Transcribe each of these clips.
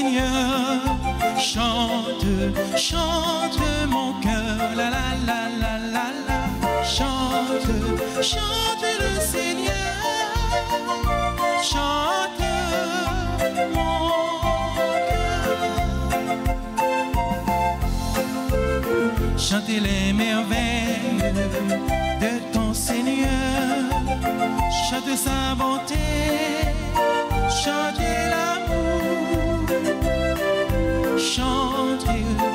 Seigneur. Chante, chante mon cœur, la la la la la la. Chante, chante le Seigneur. Chante mon cœur. Chante les merveilles de ton Seigneur. Chante sa bonté, chante l'amour. Chante,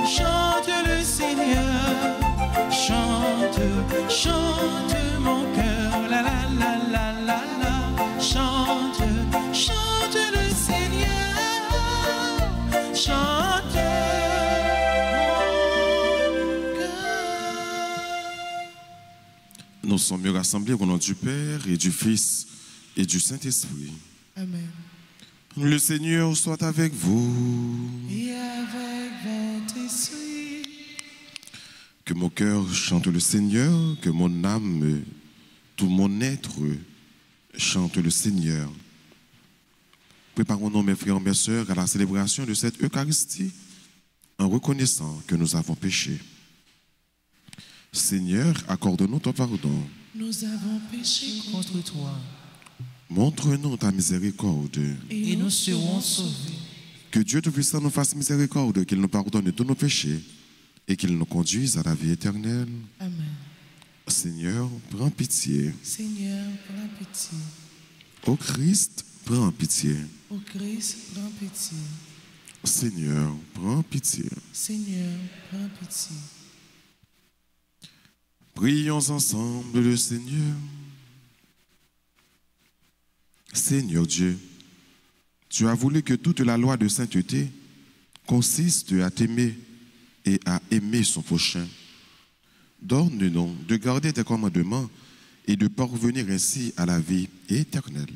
chante le Seigneur. Chante, chante mon cœur, la la la la la la. Chante, chante le Seigneur. Chante mon cœur. Nous sommes rassemblés au nom du Père et du Fils et du Saint-Esprit. Amen. Le Seigneur soit avec vous. Et avec votre esprit. Que mon cœur chante le Seigneur, que mon âme, tout mon être chante le Seigneur. Préparons-nous, mes frères et mes sœurs, à la célébration de cette Eucharistie en reconnaissant que nous avons péché. Seigneur, accorde-nous ton pardon. Nous avons péché contre toi. Montre-nous ta miséricorde. Et nous serons sauvés. Que Dieu Tout-Puissant nous fasse miséricorde, qu'il nous pardonne tous nos péchés et qu'il nous conduise à la vie éternelle. Amen. Seigneur, prends pitié. Seigneur, prends pitié. Ô Christ, prends pitié. Ô Christ, prends pitié. Seigneur, prends pitié. Seigneur, prends pitié. Prions ensemble le Seigneur. Seigneur Dieu, tu as voulu que toute la loi de sainteté consiste à t'aimer et à aimer son prochain. Donne-nous de garder tes commandements et de parvenir ainsi à la vie éternelle.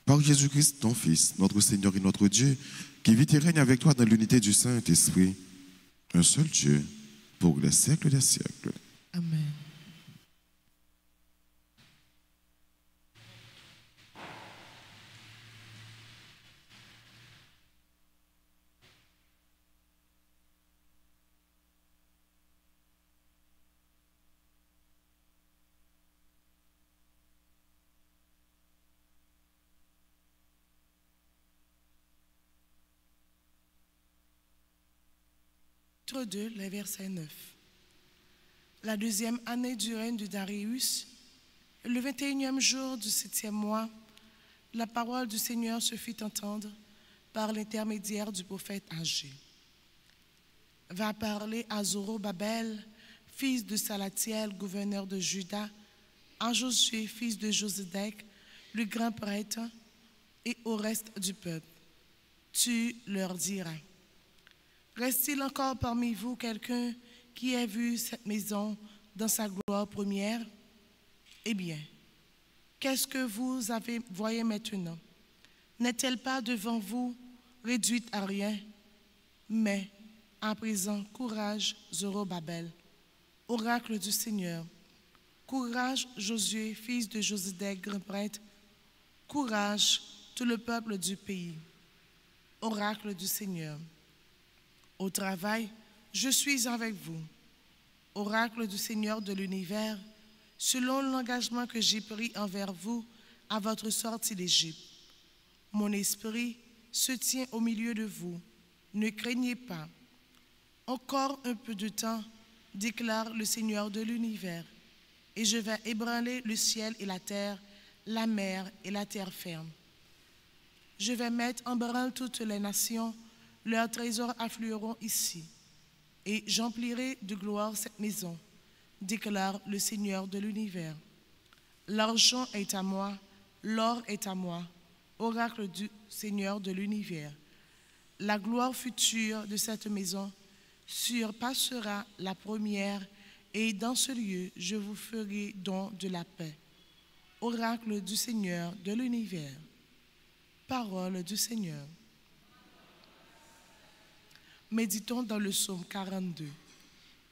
Par Jésus-Christ, ton Fils, notre Seigneur et notre Dieu, qui vit et règne avec toi dans l'unité du Saint-Esprit, un seul Dieu, pour les siècles des siècles. Amen. Chapitre 2, les versets 9. La deuxième année du règne de Darius, le 21e jour du 7e mois, la parole du Seigneur se fit entendre par l'intermédiaire du prophète Agé. Va parler à Zorobabel, fils de Salatiel, gouverneur de Juda, à Josué, fils de Josédek, le grand prêtre, et au reste du peuple. Tu leur diras: reste-t-il encore parmi vous quelqu'un qui ait vu cette maison dans sa gloire première? Eh bien, qu'est-ce que vous voyez maintenant? N'est-elle pas devant vous réduite à rien? Mais à présent, courage, Zorobabel, oracle du Seigneur. Courage, Josué, fils de Josédek, grand prêtre. Courage, tout le peuple du pays. Oracle du Seigneur. Au travail, je suis avec vous. Oracle du Seigneur de l'univers, selon l'engagement que j'ai pris envers vous à votre sortie d'Égypte. Mon esprit se tient au milieu de vous. Ne craignez pas. Encore un peu de temps, déclare le Seigneur de l'univers, et je vais ébranler le ciel et la terre, la mer et la terre ferme. Je vais mettre en branle toutes les nations. Leurs trésors afflueront ici, et j'emplirai de gloire cette maison, déclare le Seigneur de l'univers. L'argent est à moi, l'or est à moi, oracle du Seigneur de l'univers. La gloire future de cette maison surpassera la première, et dans ce lieu, je vous ferai don de la paix. Oracle du Seigneur de l'univers. Parole du Seigneur. Méditons dans le psaume 42.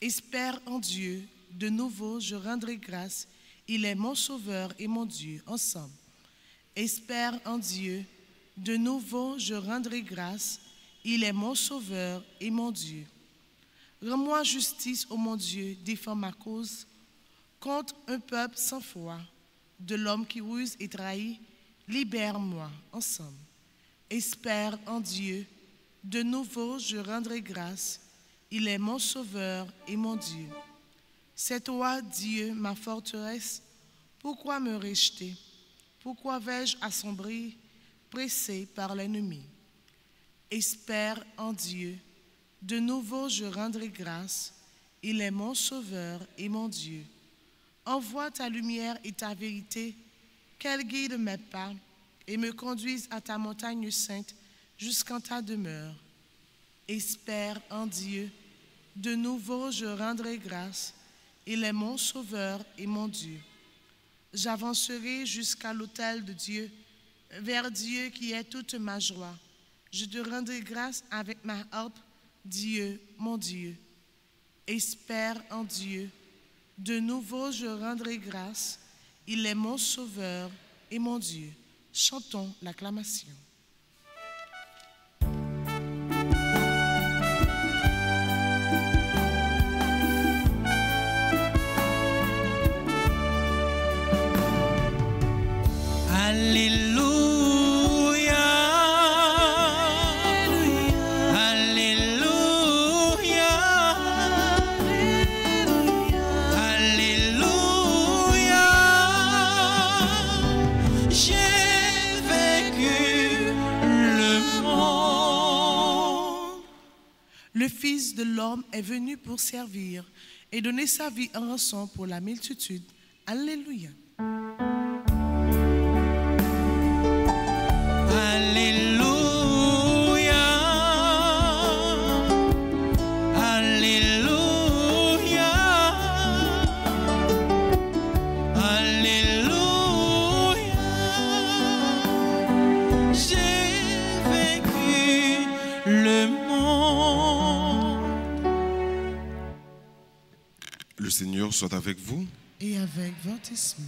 Espère en Dieu, de nouveau je rendrai grâce, il est mon sauveur et mon Dieu, ensemble. Espère en Dieu, de nouveau je rendrai grâce, Il est mon sauveur et mon Dieu. Rends-moi justice, ô mon Dieu, défends ma cause contre un peuple sans foi, de l'homme qui ruse et trahit. Libère-moi ensemble. Espère en Dieu. De nouveau, je rendrai grâce. Il est mon sauveur et mon Dieu. C'est toi, Dieu, ma forteresse. Pourquoi me rejeter? Pourquoi vais-je assombrir, pressé par l'ennemi? Espère en Dieu. De nouveau, je rendrai grâce. Il est mon sauveur et mon Dieu. Envoie ta lumière et ta vérité, qu'elle guide mes pas et me conduise à ta montagne sainte jusqu'en ta demeure. Espère en Dieu. De nouveau, je rendrai grâce. Il est mon sauveur et mon Dieu. J'avancerai jusqu'à l'autel de Dieu, vers Dieu qui est toute ma joie. Je te rendrai grâce avec ma harpe, Dieu, mon Dieu. Espère en Dieu. De nouveau, je rendrai grâce. Il est mon sauveur et mon Dieu. Chantons l'acclamation. Le Fils de l'homme est venu pour servir et donner sa vie en rançon pour la multitude. Alléluia. Le Seigneur soit avec vous. Et avec votre esprit.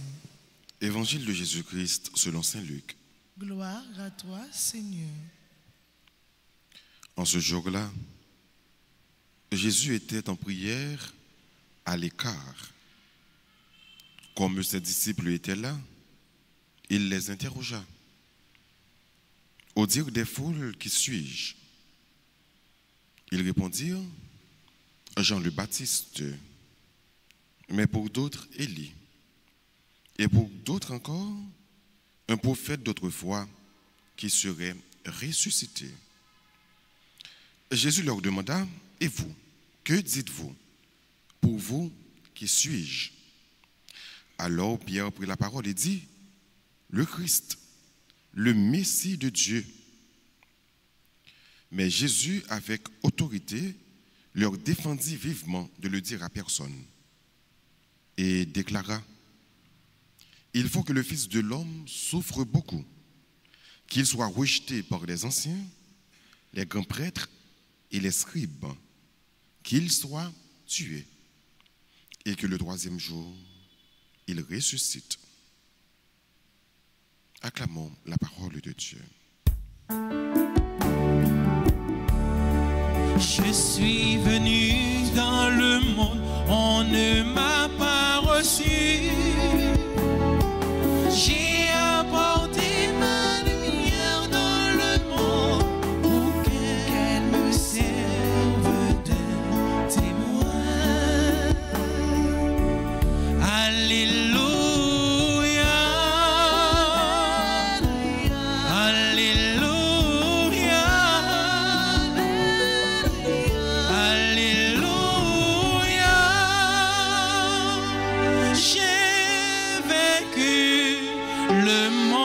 Évangile de Jésus-Christ selon saint Luc. Gloire à toi, Seigneur. En ce jour-là, Jésus était en prière à l'écart. Comme ses disciples étaient là, il les interrogea. Au dire des foules, qui suis-je? Ils répondirent, Jean le Baptiste, mais pour d'autres, Élie, et pour d'autres encore, un prophète d'autrefois qui serait ressuscité. Jésus leur demanda, et vous, que dites-vous? Pour vous, qui suis-je? Alors Pierre prit la parole et dit, le Christ, le Messie de Dieu. Mais Jésus, avec autorité, leur défendit vivement de le dire à personne et déclara, il faut que le Fils de l'homme souffre beaucoup, qu'il soit rejeté par les anciens, les grands prêtres et les scribes, qu'il soit tué et que le troisième jour, il ressuscite. Acclamons la parole de Dieu. Je suis venu dans le monde, on ne m'a pas reçu. J'ai apporté ma lumière dans le monde pour qu'elle me serve de témoin. Alléluia, Alléluia, Alléluia. J'ai vaincu le monde.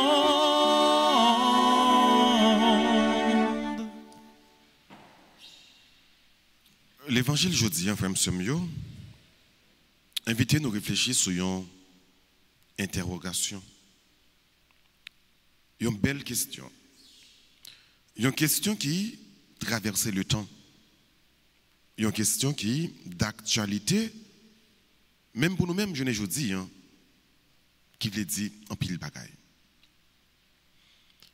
L'évangile jeudi, frère Msomio, invitez nous à réfléchir sur une interrogation. Une belle question. Une question qui traversait le temps. Une question qui d'actualité, même pour nous-mêmes, je ne dis, qui veut dire en pile bagaille.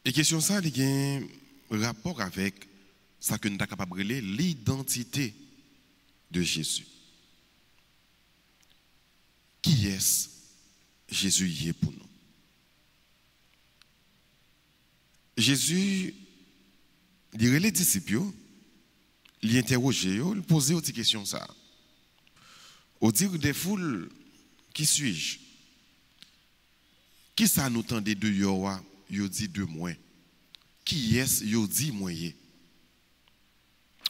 Et question ça, il y a un rapport avec ça que nous sommes capables de relayer l'identité de Jésus. Qui est-ce Jésus y est pour nous? Jésus, il les disciples, il interrogeait, il posait des questions ça. Au dire des foules, qui suis-je? Qui ça nous tendait de Yoa, yo dit de moi? Qui est-ce yo dit moi?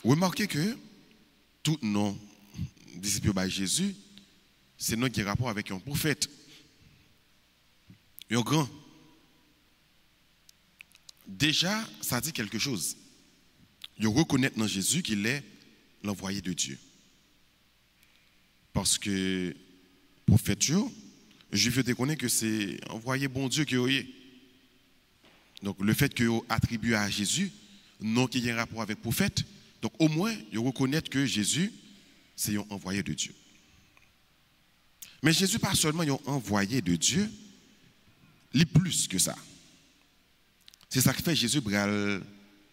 Remarquez que tout nom disciple de Jésus, c'est nom qui a rapport avec un prophète. Un grand. Déjà, ça dit quelque chose. Il reconnaît dans Jésus qu'il est l'envoyé de Dieu. Parce que prophète, je veux te connaître que c'est envoyé bon Dieu qui est. Donc le fait que attribué à Jésus, non qui a un rapport avec prophète, donc au moins, il reconnaît que Jésus, c'est un envoyé de Dieu. Mais Jésus, pas seulement un envoyé de Dieu, il est plus que ça. C'est ça qui fait Jésus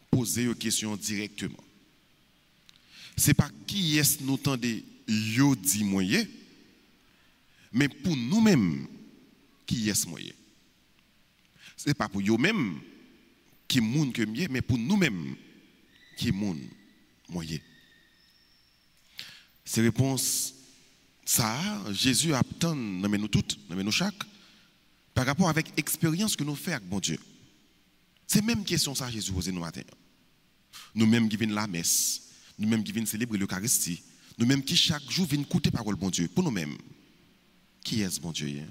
poser une question directement. Ce n'est pas qui est-ce nous tendez yo dit moyen, mais pour nous-mêmes, qui est-ce moyen? Ce n'est pas pour nous-mêmes qui moun que mieux, mais pour nous-mêmes qui moun moyen. Ces réponses, ça, Jésus attend dans nous toutes, dans nous chaque, par rapport avec l'expérience que nous faisons avec bon Dieu. C'est même question ça Jésus pose nous matin. Nous-mêmes qui venons la messe, nous-mêmes qui venons célébrer l'Eucharistie, nous-mêmes qui chaque jour venons écouter parole bon Dieu, pour nous-mêmes. Qui est ce bon Dieu?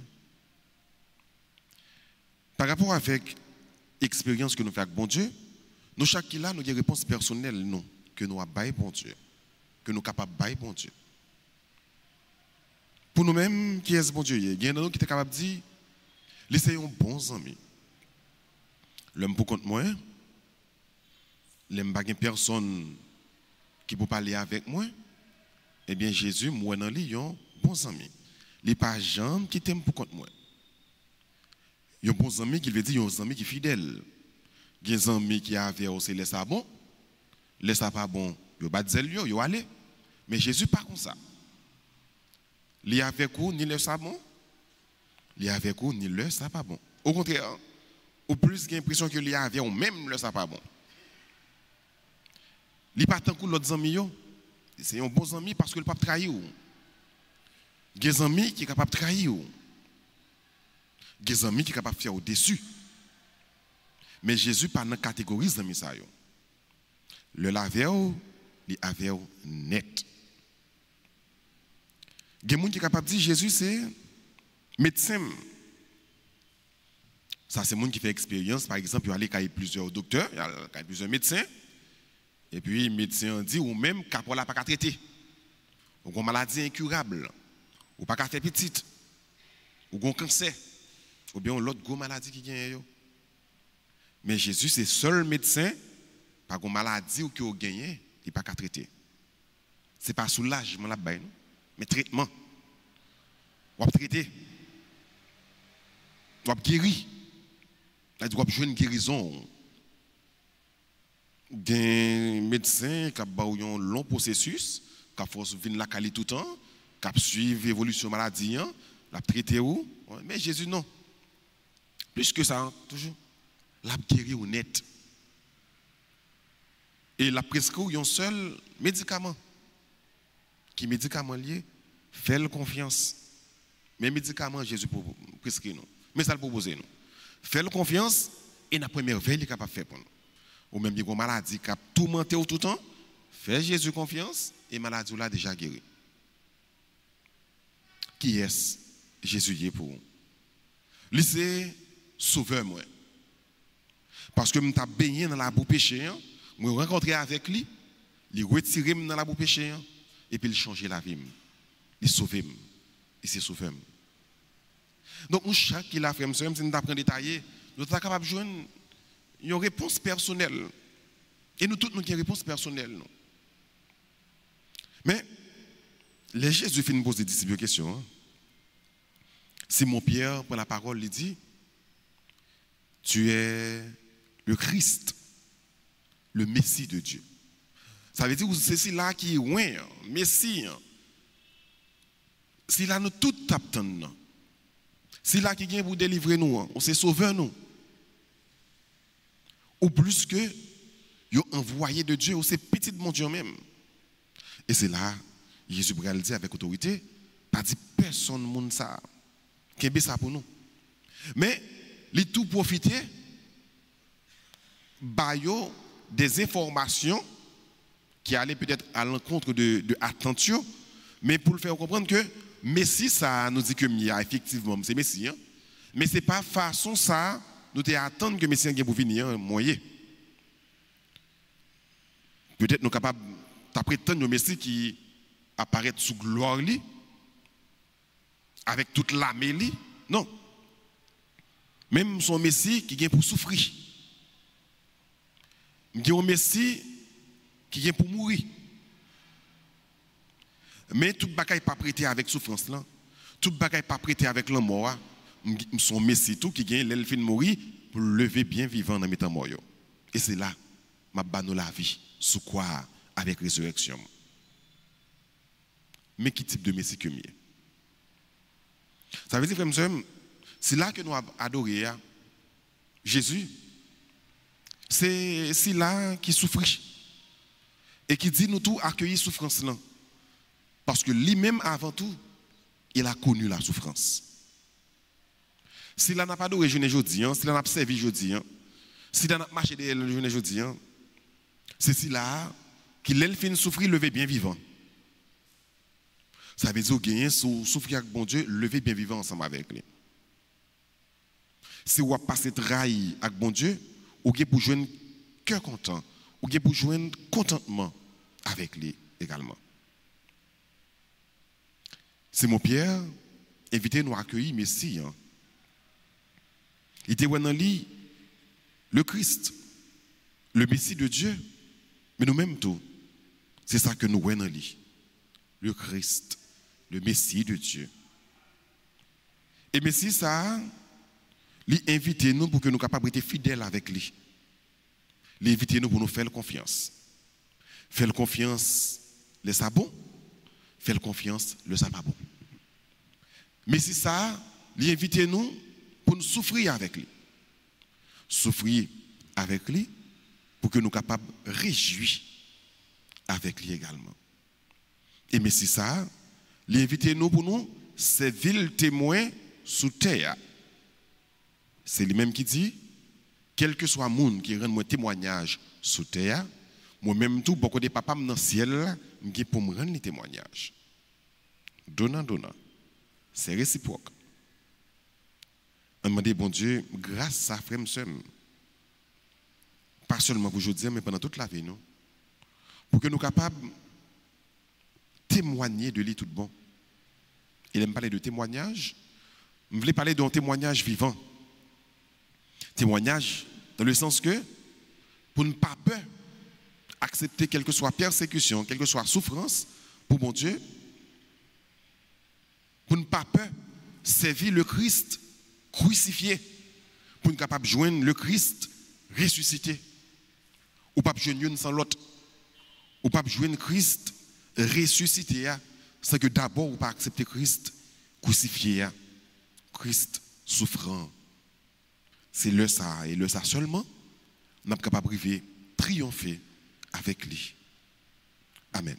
Par rapport avec l'expérience que nous faisons avec bon Dieu, nous chaque qui là, nous avons des réponses personnelles nous, que nous avons bail bon Dieu, que nous sommes capables de bail bon Dieu. Pour nous-mêmes, qui est ce bon Dieu? Il y a nous qui sont capables de dire, laissez un bon ami. L'homme pour contre moi, l'homme pas personne qui peut parler avec moi, eh bien Jésus, moi dans lui, un bon ami. Il n'est pas gens qui t'aime pour contre moi. Il y a un bon ami qui veut dire un ami qui est fidèle. Il y a un ami qui a avec c'est laisse ça bon, laisse ça pas bon, il va dire il va aller. Mais Jésus pas comme ça. Il est avec vous ni laisse ça bon, il est avec vous ni laisse ça pas bon. Au contraire, au plus il y a l'impression que il est avec vous même laisse ça pas bon. Il n'est pas tant que l'autre ami, c'est un bon ami parce qu'il ne peut pas trahir. Il y a des amis qui sont capables de trahir. Il y a des amis qui sont capables de faire au-dessus. Mais Jésus pas dans la catégorie des amis. Le laver, il est avec net. Il y a des gens qui sont capables de dire Jésus c'est médecin. Ça c'est des gens qui font expérience. Par exemple, il y a plusieurs docteurs, il y a plusieurs médecins. Et puis, le médecin dit, ou même, qu'il n'y a pas qu'à traiter. Ou une maladie incurable. Ou pas qu'à faire petite. Ou un cancer. Ou bien l'autre grosse maladie qui gagne. Mais Jésus, c'est le seul médecin, par une maladie ou qui a gagné, il n'y a pas qu'à traiter. Ce n'est pas soulagement là-bas, mais traitement. On va traiter. On va guérir. On va jouer une guérison. Des médecins qui ont un long processus, qui ont venir la qualité tout le temps, qui suivent l'évolution de la maladie, la traiter où. Mais Jésus, non. Plus que ça, toujours. La guérir net. Et la prescrire un seul médicament. Qui médicament lié, fait confiance. Mais médicament, Jésus prescrit nous. Mais ça le propose nous. Fait confiance et la première veille, il est capable de faire pour nous. Ou même une maladie qui a tourmenté tout le temps, fais Jésus confiance et la maladie là déjà guérie. Qui est-ce Jésus est pour vous? Lui c'est sauveur moi. Parce que je suis baigné dans la boue péché, je me rencontré avec lui, il retiré dans la boue péché et puis il change la vie. Il sauve, il s'est sauvé. Donc nous chaque qui l'a fait, si nous apprendre à détailler, nous sommes capables de joindre une réponse personnelle. Et nous tous, nous avons une réponse personnelle. Non? Mais, les Jésus finit de poser des disciples questions. Hein? Simon Pierre prend la parole, il dit, tu es le Christ, le Messie de Dieu. Ça veut dire que c'est celui-là qui est loin, Messie. C'est là nous tout attendons. C'est là qui vient pour délivrer nous, on s'est sauvé nous. Ou plus que yo envoyé de Dieu, ou c'est petit de mon Dieu même. Et c'est là Jésus pourrait le dire avec autorité, pas dit personne monde ça. Qu'est-ce ça pour nous? Mais les tout profiter bayo des informations qui allaient peut-être à l'encontre de attention, mais pour le faire comprendre que Messie ça nous dit que Mia effectivement c'est Messie, hein? Mais c'est pas façon ça nous attendre que Messie vient pour venir moyen. Peut-être nous capables d'attendre le Messie qui apparaît sous gloire li, avec toute l'armée li. Non. Même son Messie qui vient pour souffrir. Il y a un Messie qui vient pour mourir. Mais tout bagaille pas prêté avec souffrance là. Tout bagaille pas prêté avec la mort. Son Messie tout qui vient l'elfin mourir pour lever bien vivant dans mes mort. Et c'est là m'a bannou la vie sous quoi avec résurrection. Mais qui type de Messie que mieux? Ça veut dire frère monsieur, c'est là que nous adorons Jésus. C'est là qui souffre et qui dit nous tout accueillir souffrance là. Parce que lui-même avant tout, il a connu la souffrance. Si là n'a pas adoré jeune aujourd'hui, si là n'a pas servi aujourd'hui, si là n'a pas marché derrière le jeune aujourd'hui, c'est si là qu'il a fin souffrir lever bien vivant. Ça veut dire gagner souffrir avec bon Dieu, lever bien vivant ensemble avec lui. Si vous passez trahi avec bon Dieu, ou bien pour jouer cœur content, ou bien pour jouer contentement avec lui également. C'est mon Pierre, invitez-nous à accueillir Messie. Il était dans lui, le Christ, le Messie de Dieu, mais nous-mêmes tout. C'est ça que nous voyons dans lui, le Christ, le Messie de Dieu. Et Messie, ça, lui invitez-nous pour que nous soyons capables d'être fidèles avec lui. Lui invitez-nous pour nous faire confiance. Faire confiance, le ça bon. Faire confiance, le ça pas bon. Mais si ça, lui invitez-nous pour nous souffrir avec lui. Souffrir avec lui pour que nous soyons capables de réjouir avec lui également. Et mais si ça, lui invitez-nous pour nous servir le témoin sous terre. C'est lui-même qui dit, quel que soit le monde qui rend moi témoignage sous terre, moi-même tout, beaucoup de papas dans le ciel, je pour me rendre les témoignages. Donnant. C'est réciproque. On m'a dit, bon Dieu, grâce à frère Msem, pas seulement pour aujourd'hui, mais pendant toute la vie, non? Pour que nous soyons capables de témoigner de lui tout bon. Il aime parler de témoignage. Je voulais parler d'un témoignage vivant. Témoignage dans le sens que, pour ne pas peur, accepter quelle que soit persécution, quelle que soit souffrance, pour mon Dieu, pour ne pas peur, servir le Christ crucifié, pour ne pas capable de joindre le Christ ressuscité, ou pas joindre sans l'autre, ou pas joindre Christ ressuscité, sans que d'abord ou pas accepter Christ crucifié, Christ souffrant. C'est le ça, et le ça seulement, nous sommes capables de triompher avec lui. Amen.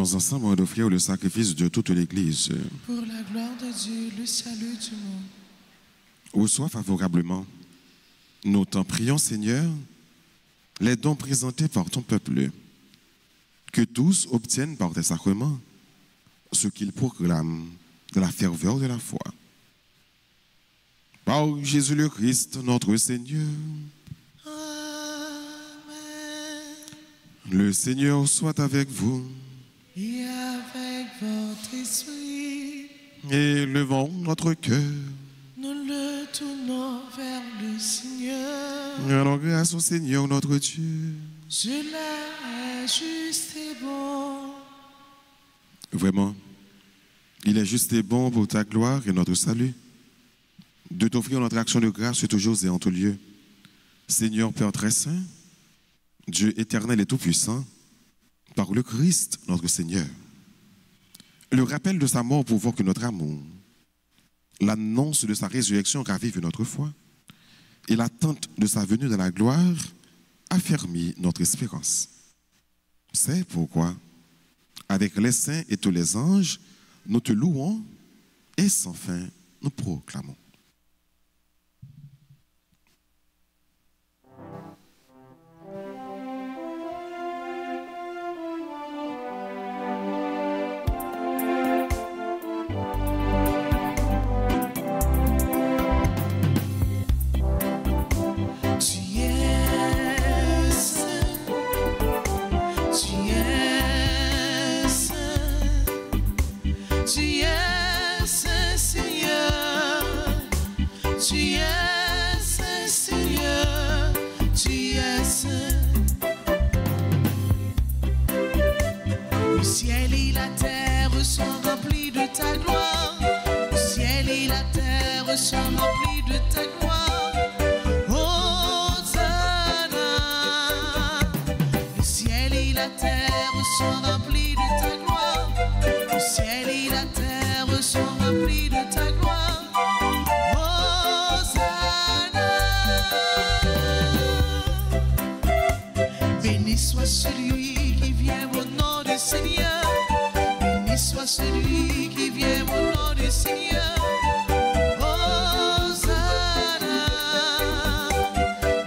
Allons ensemble d'offrir le sacrifice de toute l'Église. Pour la gloire de Dieu, le salut du monde. Reçois favorablement. Nous t'en prions, Seigneur, les dons présentés par ton peuple, que tous obtiennent par tes sacrements ce qu'ils proclament de la ferveur de la foi. Par Jésus le Christ, notre Seigneur. Amen. Le Seigneur soit avec vous. Et avec votre esprit, Élevons notre cœur. nous le tournons vers le Seigneur. Rendons grâce au Seigneur notre Dieu. Cela est juste et bon. Vraiment, il est juste et bon pour ta gloire et notre salut de t'offrir notre action de grâce toujours et en tout lieu. Seigneur Père très saint, Dieu éternel et tout-puissant, par le Christ notre Seigneur. Le rappel de sa mort provoque notre amour. L'annonce de sa résurrection ravive notre foi. Et l'attente de sa venue dans la gloire affermit notre espérance. C'est pourquoi, avec les saints et tous les anges, nous te louons et sans fin nous proclamons. Le ciel et la terre sont remplis de ta gloire. Le ciel et la terre sont remplis de ta gloire. Hosanna. Le ciel et la terre sont remplis de ta gloire. Le ciel et la terre sont remplis de ta gloire. Hosanna. Béni soit celui qui vient au nom du Seigneur. Béni soit celui qui vient au nom du Seigneur. Hosanna.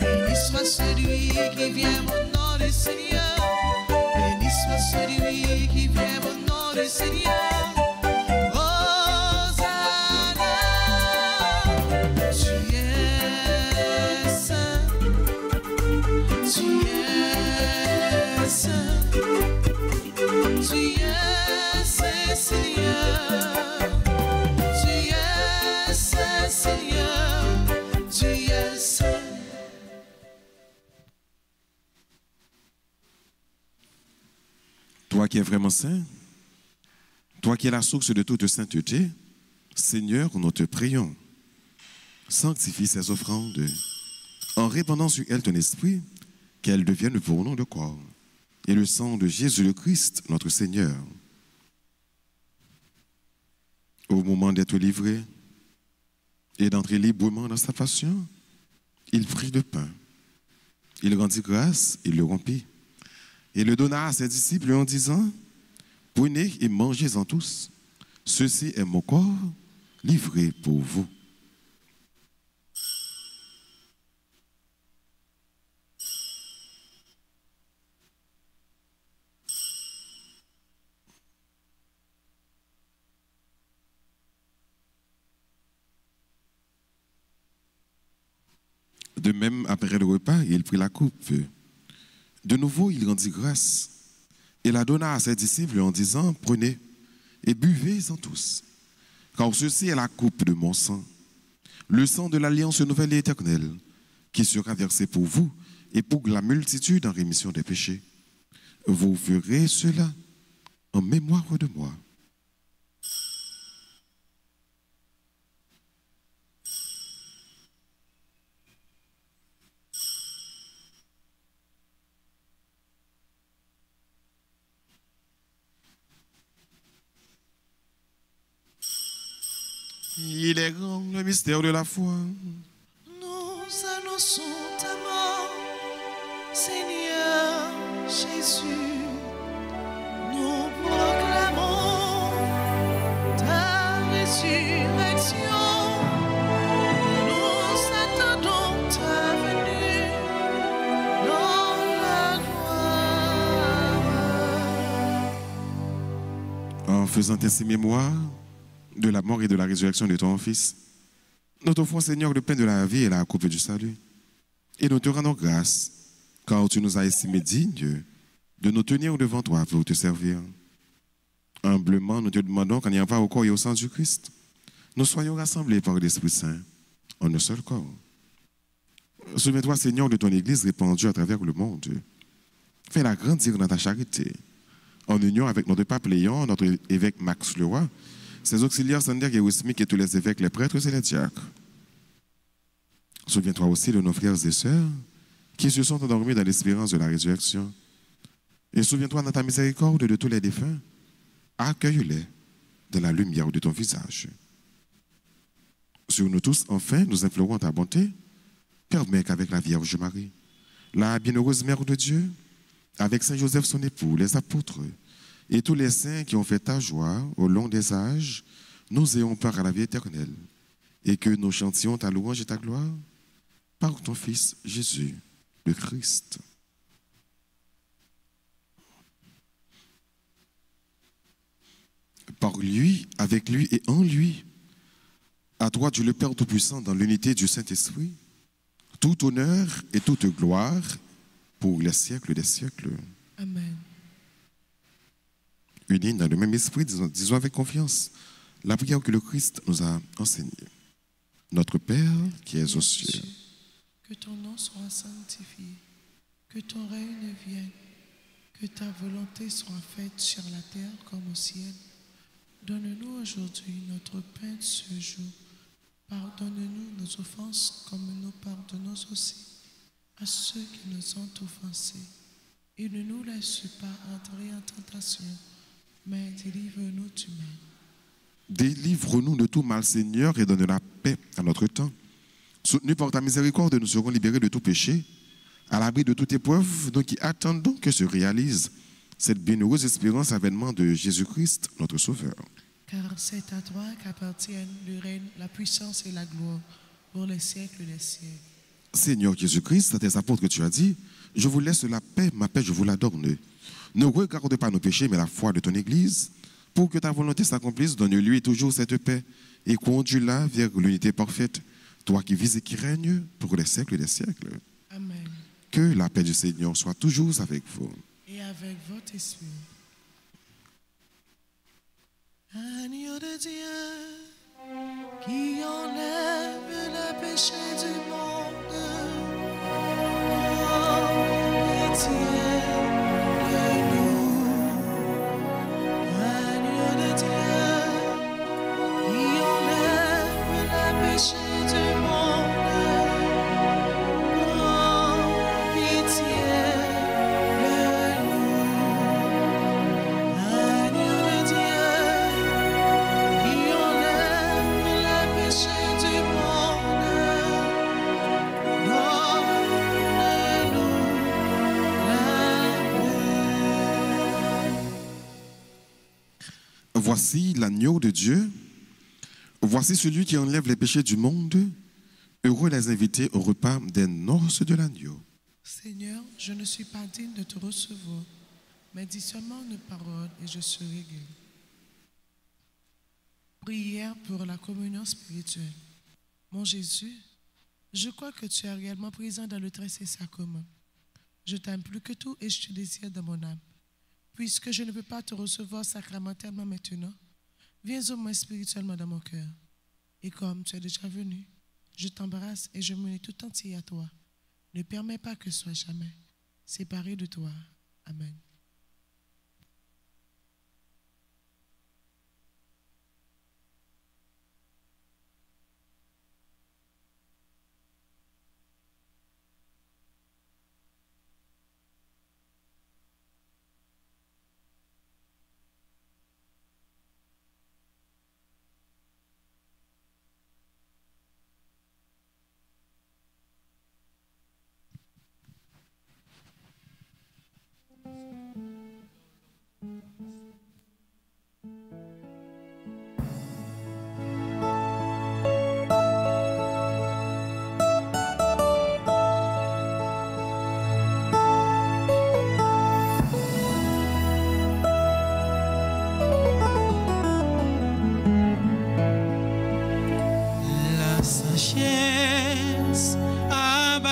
Béni soit celui qui vient au nom du Seigneur. Béni soit celui qui vient au nom du Seigneur. Hosanna. Tu es saint. Tu es saint. Tu es saint, Seigneur. Tu es saint, Seigneur. Tu es saint. Toi qui es vraiment saint, toi qui es la source de toute sainteté, Seigneur, nous te prions. Sanctifie ces offrandes en répandant sur elles ton esprit, qu'elles deviennent pour nous le corps et le sang de Jésus le Christ, notre Seigneur. Au moment d'être livré et d'entrer librement dans sa passion, il prit le pain. Il rendit grâce, il le rompit et le donna à ses disciples en disant: prenez et mangez-en tous. Ceci est mon corps livré pour vous. De même, après le repas, il prit la coupe. De nouveau, il rendit grâce et la donna à ses disciples en disant: prenez et buvez-en tous, car ceci est la coupe de mon sang, le sang de l'alliance nouvelle et éternelle, qui sera versé pour vous et pour la multitude en rémission des péchés. Vous ferez cela en mémoire de moi. Il est grand le mystère de la foi. Nous annonçons ta mort, Seigneur Jésus. Nous proclamons faisant ainsi mémoire de la mort et de la résurrection de ton Fils, nous t'offrons, Seigneur, le pain de la vie et la coupe du salut. Et nous te rendons grâce, car tu nous as estimés dignes de nous tenir devant toi pour te servir. Humblement, nous te demandons qu'en y va au corps et au sang du Christ, nous soyons rassemblés par l'Esprit Saint en un seul corps. Souviens-toi, Seigneur, de ton Église répandue à travers le monde. Fais-la grandir dans ta charité. En union avec notre pape Léon, notre évêque Max Leroy, ses auxiliaires Sander et Wismic et tous les évêques, les prêtres et les diacres. Souviens-toi aussi de nos frères et sœurs qui se sont endormis dans l'espérance de la résurrection. Et souviens-toi dans ta miséricorde de tous les défunts. Accueille-les dans la lumière de ton visage. Sur nous tous, enfin, nous implorons ta bonté. Permets qu'avec la Vierge Marie, la bienheureuse Mère de Dieu, avec Saint Joseph son époux, les apôtres et tous les saints qui ont fait ta joie au long des âges, nous ayons part à la vie éternelle et que nous chantions ta louange et ta gloire par ton Fils Jésus, le Christ. Par lui, avec lui et en lui, à toi, Dieu le Père Tout-Puissant, dans l'unité du Saint-Esprit, tout honneur et toute gloire pour les siècles des siècles. Amen. Unis dans le même esprit, disons avec confiance la prière que le Christ nous a enseignée. Notre Père qui es aux cieux, que ton nom soit sanctifié, que ton règne vienne, que ta volonté soit faite sur la terre comme au ciel. Donne-nous aujourd'hui notre pain de ce jour. Pardonne-nous nos offenses comme nous pardonnons aussi à ceux qui nous ont offensés. Et ne nous laisse pas entrer en tentation, mais délivre-nous du mal. Délivre-nous de tout mal, Seigneur, et donne la paix à notre temps. Soutenus par ta miséricorde, nous serons libérés de tout péché, à l'abri de toute épreuve, nous qui attendons que se réalise cette bienheureuse espérance avènement de Jésus-Christ, notre Sauveur. Car c'est à toi qu'appartiennent le règne, la puissance et la gloire pour les siècles des siècles. Seigneur Jésus-Christ, à tes apôtres que tu as dit, je vous laisse la paix, ma paix je vous la donne. Ne regarde pas nos péchés, mais la foi de ton Église, pour que ta volonté s'accomplisse, donne-lui toujours cette paix et conduis-la vers l'unité parfaite, toi qui vis et qui règnes pour les siècles des siècles. Amen. Que la paix du Seigneur soit toujours avec vous. Et avec votre esprit. Agneau de Dieu, qui enlève le péché du monde, oh, pitié de nous. Agneau de Dieu, qui enlève le péché du monde, oh, pitié de nous. Agneau de Dieu, qui enlève le péché du monde, donne-nous la paix. Voici l'agneau de Dieu. Voici celui qui enlève les péchés du monde. Heureux les invités au repas des noces de l'agneau. Seigneur, je ne suis pas digne de te recevoir, mais dis seulement une parole et je serai guéri. Prière pour la communion spirituelle. Mon Jésus, je crois que tu es réellement présent dans le très saint sacrement. Je t'aime plus que tout et je te désire dans mon âme. Puisque je ne peux pas te recevoir sacramentellement maintenant, viens au moins spirituellement dans mon cœur. Et comme tu es déjà venu, je t'embrasse et je me lie tout entier à toi. Ne permets pas que je sois jamais séparé de toi. Amen.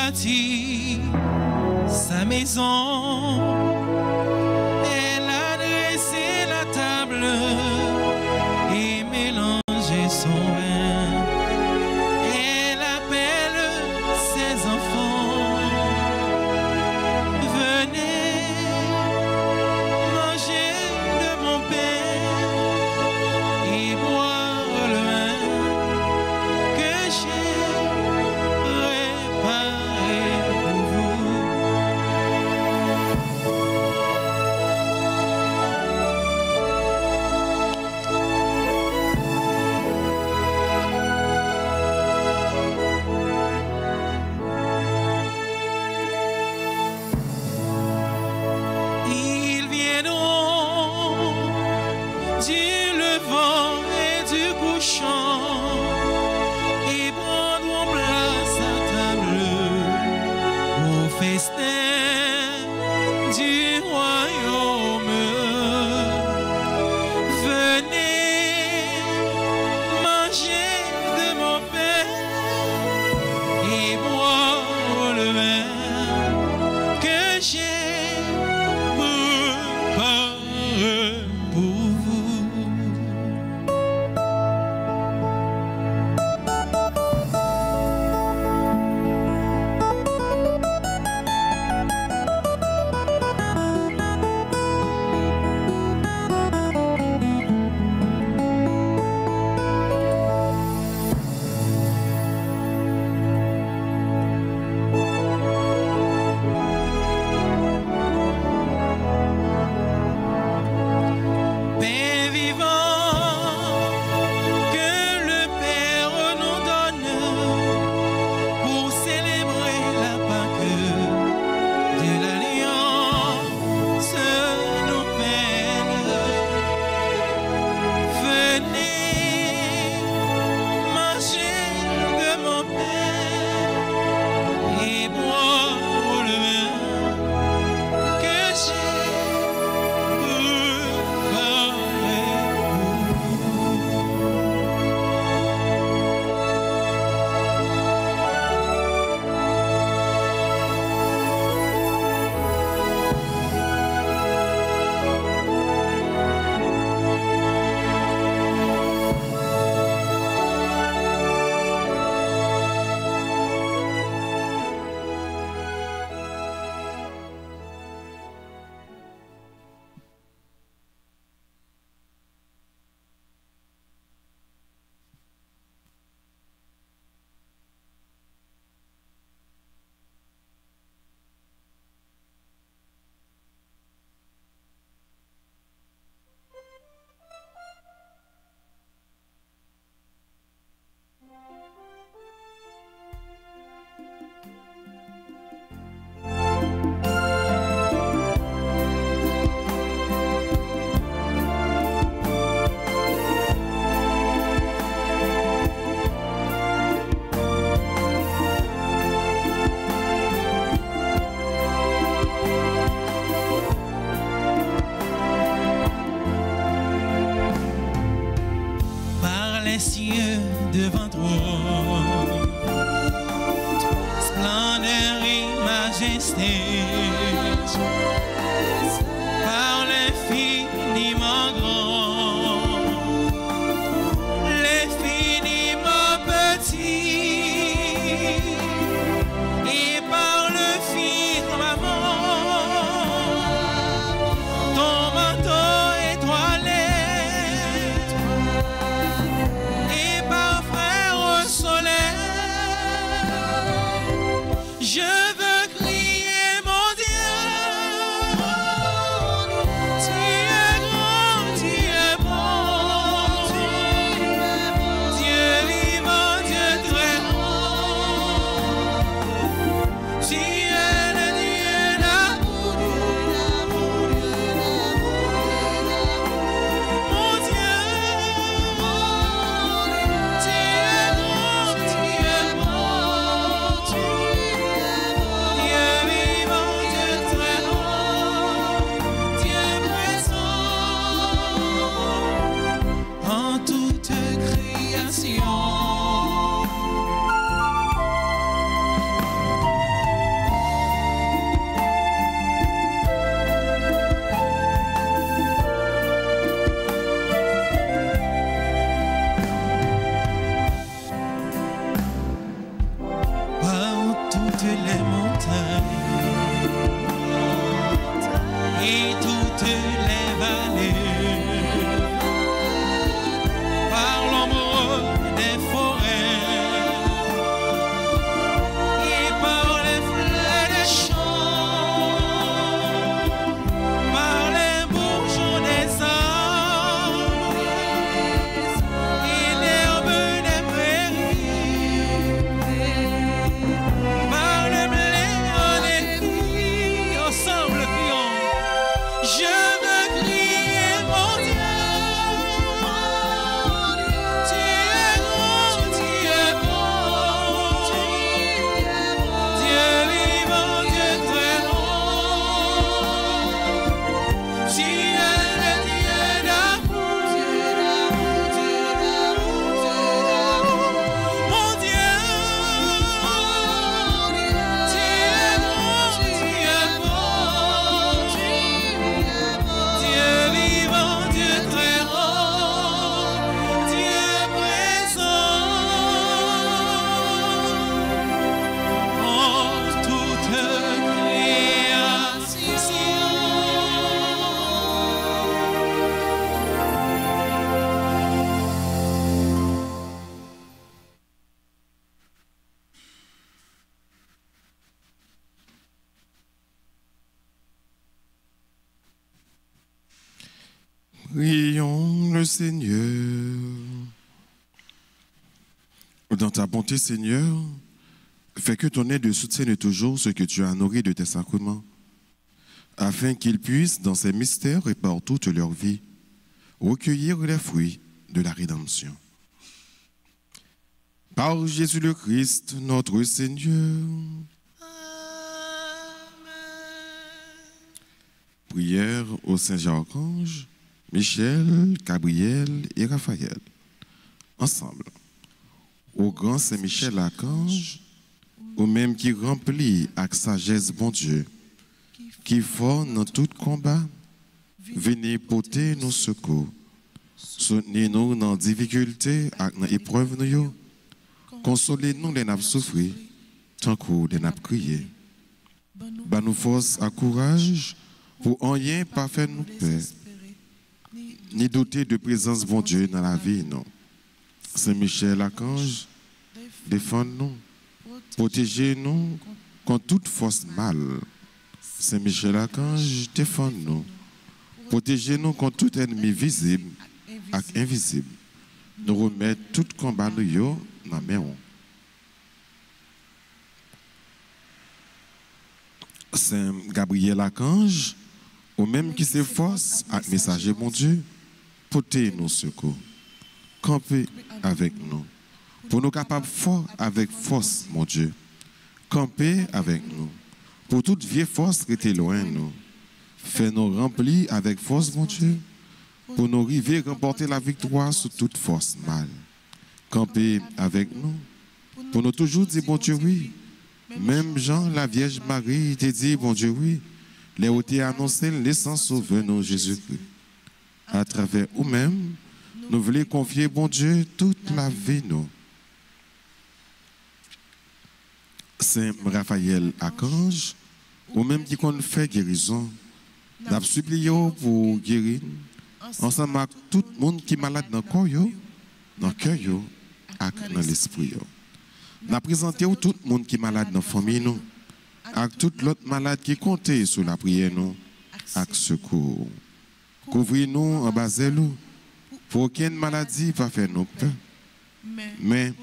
bâti sa maison. Elle a dressé la table et mélangé son vin. Elle appelle ses enfants. Venez manger de mon pain et boire le vin que j'ai préparé pour vous. Ils viendront du levant et du couchant et prendront place à table au festin du royaume. Venez manger de mon pain et boire le vin que j'ai préparé pour vous. Pain vivant que le Père nous donne pour célébrer la Pâque de l'Alliance nous peine. Venez manger de mon pain et boire le vin que j'ai préparé pour vous. Par les cieux devant toi, splendeur et majesté, par l'infiniment grand, l'infiniment petit, et par le firmament, ton manteau étoilé, et par frère au soleil, je veux crier mon Dieu. Tu es grand, tu es bon, Dieu vivant, Dieu très haut. Tu es le Dieu d'amour, mon Dieu. Tu es grand, tu es bon, toutes les montagnes et toutes les vallées, par l'ombre des forêts et par les fleurs des champs, par les bourgeons des arbres et l'herbe des prairies, par le blé en écrit, ensemble crions, je veux crier mon Dieu. Tu es grand, tu es bon, Dieu vivant, Dieu très grand. Tu es le Dieu d'amour, mon Dieu. Tu es grand, tu es bon, Dieu vivant, Dieu très grand, Dieu présent en toute création. Prions le Seigneur. Dans ta bonté, Seigneur, fais que ton aide soutienne toujours ce que tu as nourri de tes sacrements, afin qu'ils puissent, dans ces mystères et par toute leur vie, recueillir les fruits de la rédemption. Par Jésus le Christ, notre Seigneur. Prière au Saint-Archange, Michel, Gabriel et Raphaël. Ensemble. Au grand Saint-Michel Archange, au même qui remplit avec sagesse bon Dieu, qui fort dans tout combat, venez porter nos secours. Soutenez-nous dans la difficulté et dans l'épreuve, consolez-nous les nappes souffrir, tant que les nappes crier. Bah nous force à courage pour en rien pas faire nous peur, ni douter de présence bon Dieu dans la vie, non. Saint-Michel Archange, défends-nous, protégez-nous contre toute force mal. Saint-Michel Archange, défends-nous, protégez-nous contre tout ennemi visible et invisible. Nous remettons tout combat nous dans la main. Saint Gabriel Archange, au même qui s'efforce avec messager bon Dieu, portez nos secours. Campez avec nous. Pour nous capables fort avec force, mon Dieu. Campez avec nous. Pour toute vieille force qui était loin de nous. Fais-nous remplir avec force, mon Dieu. Pour nous arriver à remporter la victoire sur toute force mal. Campez avec nous. Pour nous toujours dire, bon Dieu, oui. Même Jean, la Vierge Marie, t'a dit, bon Dieu, oui. Les où t'es annoncé l'essence sauveur, nous, Jésus-Christ. À travers nous-mêmes, nous voulons confier, bon Dieu, toute la vie, nous. Saint Raphaël Archange, ou même qui qu'on fait guérison, nous supplions pour guérir, ensemble avec tout le monde qui est malade dans le corps, dans le cœur et dans l'esprit. Nous présentons tout le monde qui est malade dans la famille, nous, avec tout l'autre malade qui compte sur la prière, nous, avec secours. Couvrez-nous en bas de nous, pour aucune maladie ne va faire nous peur. Mais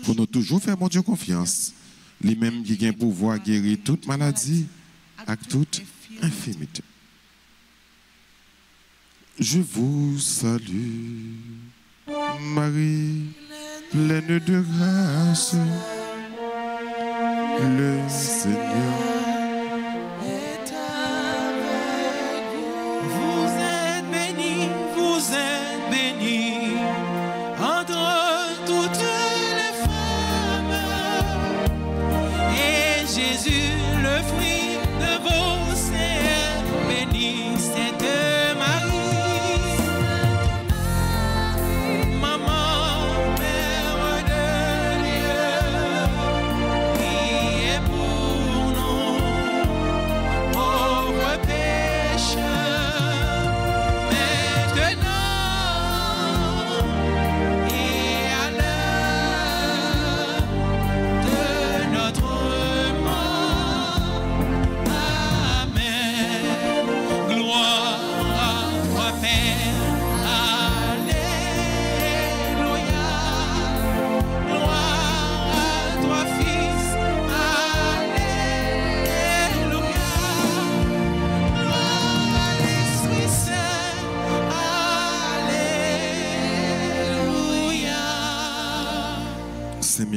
pour nous toujours faire, mon Dieu, confiance, lui-même qui a le pouvoir guérir toute maladie, avec toute infirmité. Je vous salue, Marie, pleine de grâce, le Seigneur est avec vous. Vous êtes bénie entre toutes les femmes. Et Jésus, le fruit de vos seins, béni Sainte Marie, Maman, Mère de Dieu, priez pour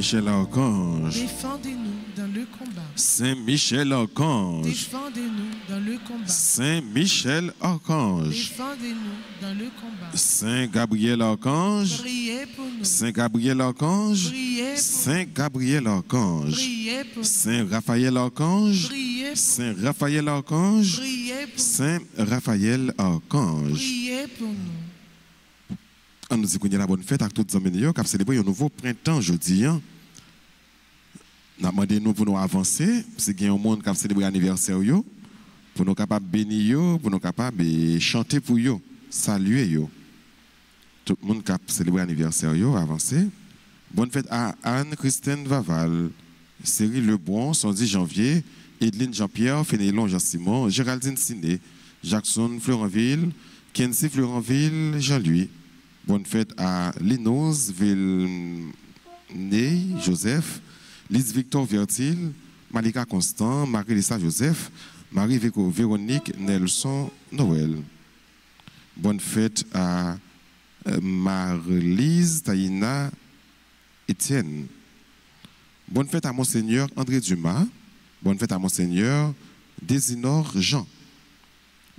Michel Archange. Défendez-nous dans le combat. Saint Michel Archange. Défendez-nous dans le combat. Saint Michel Archange. Défendez-nous dans le combat. Saint Gabriel Archange. Priez pour nous. Saint Gabriel Archange. Priez pour Saint Gabriel Archange. Priez pour nous. Saint Raphaël Archange. Priez pour Saint Raphaël Archange. Priez pour nous. Saint Raphaël Archange. Priez pour nous. On nous dit qu'on y a la bonne fête à tous les amis qui ont célébré un nouveau printemps aujourd'hui. On a demandé nous pour nous avancer, parce qu'il y a un monde qui a célébré l'anniversaire, pour nous capables de bénir, pour nous capables de chanter pour eux, saluer eux. Tout le monde qui a célébré l'anniversaire, avancer. Bonne fête à Anne-Christine Vaval, Cyril Lebron, son 10 janvier, Edline Jean-Pierre, Fénélon Jean-Simon, Géraldine Siné, Jackson Fleuranville, Kenzie Fleuranville, Jean-Louis. Bonne fête à Linos Villeneuve Joseph, Lise Victor Vertil, Malika Constant, Marie-Lisa Joseph, Marie-Véronique Nelson Noël. Bonne fête à Marlise Taïna Etienne. Bonne fête à Monseigneur André Dumas. Bonne fête à Monseigneur Désinor Jean.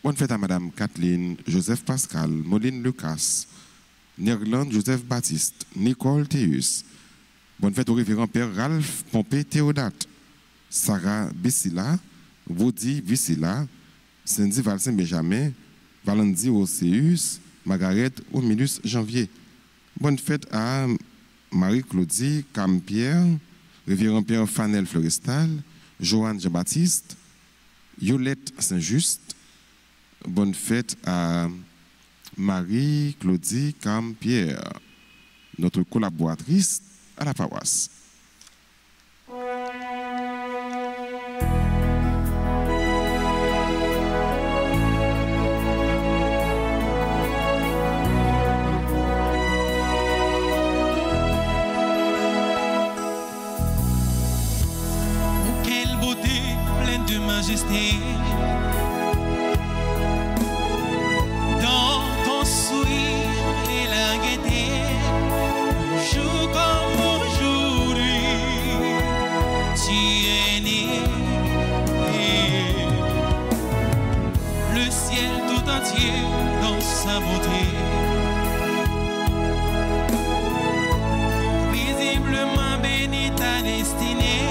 Bonne fête à Madame Kathleen Joseph Pascal, Moline Lucas, Nerland Joseph Baptiste, Nicole Théus. Bonne fête au révérend Père Ralph Pompé Théodate, Sarah Bessila, Woody Vissila, Cindy Valsin Benjamin, Valandi Océus, Margaret Omilus Janvier. Bonne fête à Marie-Claudie Campierre, révérend Père Fanel Florestal, Joanne Jean-Baptiste, Yolette Saint-Just. Bonne fête à Marie-Claudie Campierre, notre collaboratrice à la paroisse. Oh, quelle beauté pleine de majesté. Dans ton sourire et la gaieté, jour comme aujourd'hui, tu es né. Le ciel tout entier dans sa beauté, visiblement béni ta destinée.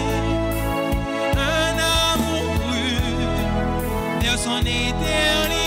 Un amour pur vers son éternité.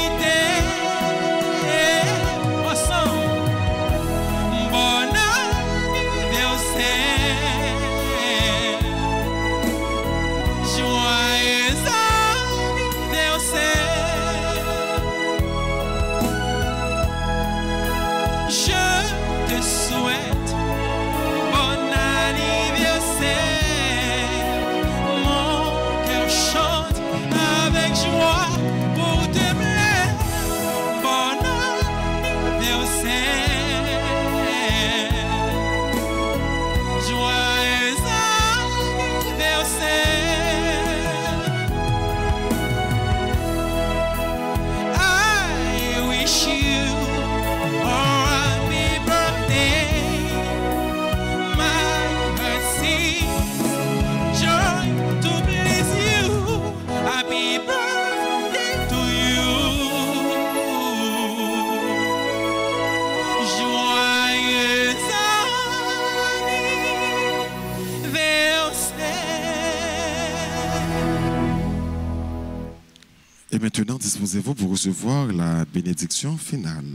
Et maintenant, disposez-vous pour recevoir la bénédiction finale.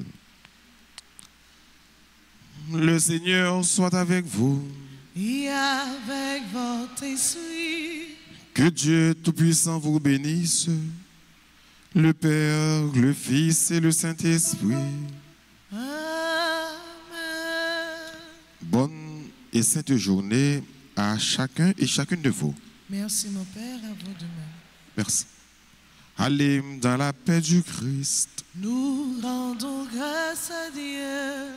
Le Seigneur soit avec vous. Et avec votre esprit. Que Dieu Tout-Puissant vous bénisse, le Père, le Fils et le Saint-Esprit. Amen. Bonne et sainte journée à chacun et chacune de vous. Merci mon Père, à vous de même. Merci. Allez dans la paix du Christ. Nous rendons grâce à Dieu.